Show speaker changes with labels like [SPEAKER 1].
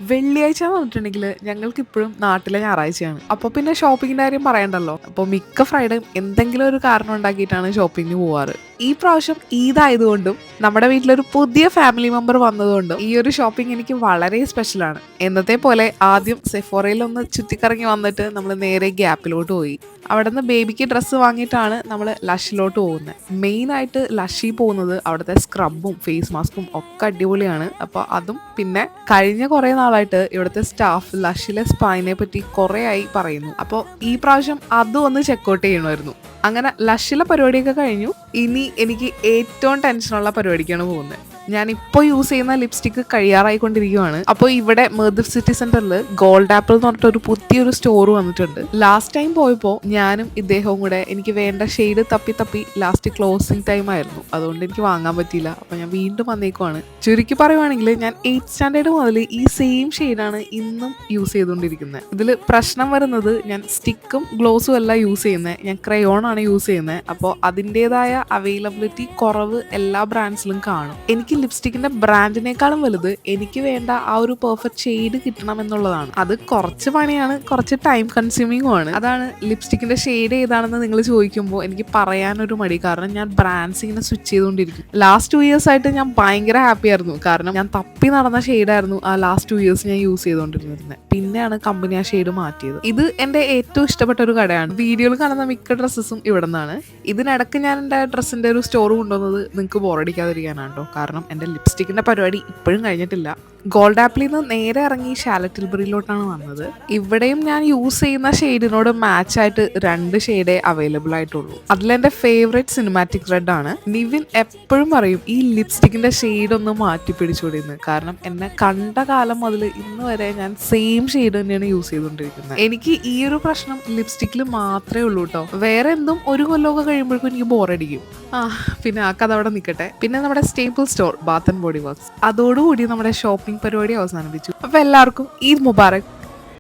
[SPEAKER 1] വെള്ളിയാഴ്ച എന്ന് പറഞ്ഞിട്ടുണ്ടെങ്കിൽ ഞങ്ങൾക്ക് ഇപ്പോഴും നാട്ടിലെ ഞായറാഴ്ചയാണ്. അപ്പോൾ പിന്നെ ഷോപ്പിങ്ങിന്റെ കാര്യം പറയണ്ടല്ലോ. അപ്പോൾ മിക്ക ഫ്രൈഡേയും എന്തെങ്കിലും ഒരു കാരണം ഉണ്ടാക്കിയിട്ടാണ് ഷോപ്പിങ്ങിന് പോവാറ്. ഈ പ്രാവശ്യം ഈദ് ആയതുകൊണ്ടും നമ്മുടെ വീട്ടിലൊരു പുതിയ ഫാമിലി മെമ്പർ വന്നതുകൊണ്ടും ഈ ഒരു ഷോപ്പിംഗ് എനിക്ക് വളരെ സ്പെഷ്യലാണ്. എന്നത്തെ പോലെ ആദ്യം സെഫോറയിൽ ഒന്ന് ചുറ്റിക്കറങ്ങി വന്നിട്ട് നമ്മൾ നേരെ ഗ്യാപ്പിലോട്ട് പോയി. അവിടെ നിന്ന് ബേബിക്ക് ഡ്രസ്സ് വാങ്ങിയിട്ടാണ് നമ്മൾ ലഷിലോട്ട് പോകുന്നത്. മെയിനായിട്ട് ലഷി പോകുന്നത് അവിടുത്തെ സ്ക്രബും ഫേസ് മാസ്കും ഒക്കെ അടിപൊളിയാണ്. അപ്പോൾ അതും പിന്നെ കഴിഞ്ഞ കുറേ നാളായിട്ട് ഇവിടുത്തെ സ്റ്റാഫ് ലഷിലെ സ്പായിനെ പറ്റി കുറേ ആയി പറയുന്നു. അപ്പോൾ ഈ പ്രാവശ്യം അതും ഒന്ന് ചെക്കൗട്ട് ചെയ്യണമായിരുന്നു. അങ്ങനെ ലഷിലെ പരിപാടിയൊക്കെ കഴിഞ്ഞു. ഇനി എനിക്ക് ഏറ്റവും ടെൻഷനുള്ള പരിപാടിക്കാണ് പോകുന്നത്. ഞാൻ ഇപ്പോൾ യൂസ് ചെയ്യുന്ന ലിപ്സ്റ്റിക്ക് കഴിയാറായിക്കൊണ്ടിരിക്കുകയാണ്. അപ്പോൾ ഇവിടെ മെർദിഫ് സിറ്റി സെന്ററിൽ ഗോൾഡ് ആപ്പിൾ എന്ന് പറഞ്ഞിട്ട് പുതിയൊരു സ്റ്റോർ വന്നിട്ടുണ്ട്. ലാസ്റ്റ് ടൈം പോയപ്പോൾ ഞാനും ഇദ്ദേഹവും കൂടെ എനിക്ക് വേണ്ട ഷെയ്ഡ് തപ്പി ലാസ്റ്റ് ക്ലോസിംഗ് ടൈം ആയിരുന്നു. അതുകൊണ്ട് എനിക്ക് വാങ്ങാൻ പറ്റിയില്ല. അപ്പോൾ ഞാൻ വീണ്ടും വന്നേക്കുവാണ്. ചുരുക്കി പറയുവാണെങ്കിൽ ഞാൻ 8th സ്റ്റാൻഡേർഡ് മുതൽ ഈ സെയിം ഷെയ്ഡാണ് ഇന്നും യൂസ് ചെയ്തുകൊണ്ടിരിക്കുന്നത്. ഇതിൽ പ്രശ്നം വരുന്നത് ഞാൻ സ്റ്റിക്കും ഗ്ലോസും അല്ല യൂസ് ചെയ്യുന്നത്, ഞാൻ ക്രയോൺ ആണ് യൂസ് ചെയ്യുന്നത്. അപ്പോൾ അതിൻ്റെതായ അവൈലബിലിറ്റി കുറവ് എല്ലാ ബ്രാൻഡ്സിലും കാണും. എനിക്ക് ലിപ്സ്റ്റിക്കിന്റെ ബ്രാൻഡിനേക്കാളും വലുത് എനിക്ക് വേണ്ട ആ ഒരു പെർഫെക്റ്റ് ഷെയ്ഡ് കിട്ടണം എന്നുള്ളതാണ്. അത് കുറച്ച് പണിയാണ്, കുറച്ച് ടൈം കൺസ്യൂമിങ്ങും ആണ്. അതാണ് ലിപ്സ്റ്റിക്കിന്റെ ഷെയ്ഡ് ഏതാണെന്ന് നിങ്ങൾ ചോദിക്കുമ്പോൾ എനിക്ക് പറയാനൊരു മടി. കാരണം ഞാൻ ബ്രാൻഡ്സ് ഇങ്ങനെ സ്വിച്ച് ചെയ്തുകൊണ്ടിരിക്കും. ലാസ്റ്റ് 2 years ആയിട്ട് ഞാൻ ഭയങ്കര ഹാപ്പി ആയിരുന്നു. കാരണം ഞാൻ തപ്പി നടന്ന ഷെയ്ഡായിരുന്നു ആ ലാസ്റ്റ് 2 years ഞാൻ യൂസ് ചെയ്തുകൊണ്ടിരുന്നത്. പിന്നെയാണ് കമ്പനി ആ ഷെയ്ഡ് മാറ്റിയത്. ഇത് എൻ്റെ ഏറ്റവും ഇഷ്ടപ്പെട്ട ഒരു കടയാണ്. വീഡിയോയിൽ കാണുന്ന മിക്ക ഡ്രസ്സസും ഇവിടെ നിന്നാണ്. ഇതിനിടക്ക് ഞാൻ എൻ്റെ ഡ്രസ്സിൻ്റെ ഒരു സ്റ്റോർ കൊണ്ടുവന്നത് നിങ്ങൾക്ക് ബോറടിക്കാതിരിക്കാനാണ് കേട്ടോ. കാരണം എൻ്റെ ലിപ്സ്റ്റിക്കിൻ്റെ പരിപാടി ഇപ്പോഴും കഴിഞ്ഞിട്ടില്ല. ഗോൾഡ് ആപ്പിളിൽ നിന്ന് നേരെ ഇറങ്ങി ഷാലറ്റിൽബറിയിലോട്ടാണ് വന്നത്. ഇവിടെയും ഞാൻ യൂസ് ചെയ്യുന്ന ഷെയ്ഡിനോട് മാച്ചായിട്ട് 2 ഷെയ്ഡേ അവൈലബിൾ ആയിട്ടുള്ളൂ. അതിലെൻ്റെ ഫേവറേറ്റ് സിനിമാറ്റിക് റെഡ് ആണ്. നിവിൻ എപ്പോഴും പറയും ഈ ലിപ്സ്റ്റിക്കിൻ്റെ ഷെയ്ഡ് ഒന്ന് മാറ്റി പിടിച്ചുകൊണ്ടിരുന്നത്. കാരണം എന്നെ കണ്ട കാലം മുതൽ ഇന്ന് വരെ ഞാൻ സെയിം ഷെയ്ഡ് തന്നെയാണ് യൂസ് ചെയ്തുകൊണ്ടിരിക്കുന്നത്. എനിക്ക് ഈ ഒരു പ്രശ്നം ലിപ്സ്റ്റിക്കിൽ മാത്രമേ ഉള്ളൂ കേട്ടോ. വേറെ എന്തും ഒരു കൊല്ലമൊക്കെ കഴിയുമ്പോഴേക്കും എനിക്ക് ബോറടിക്കും. പിന്നെ ആ കഥ അവിടെ നിൽക്കട്ടെ. പിന്നെ നമ്മുടെ staple store Baat and body works, അതോടുകൂടി നമ്മുടെ ഷോപ്പിംഗ് പരിപാടി അവസാനിപ്പിച്ചു. അപ്പോൾ എല്ലാവർക്കും ഈദ് മുബാറക്.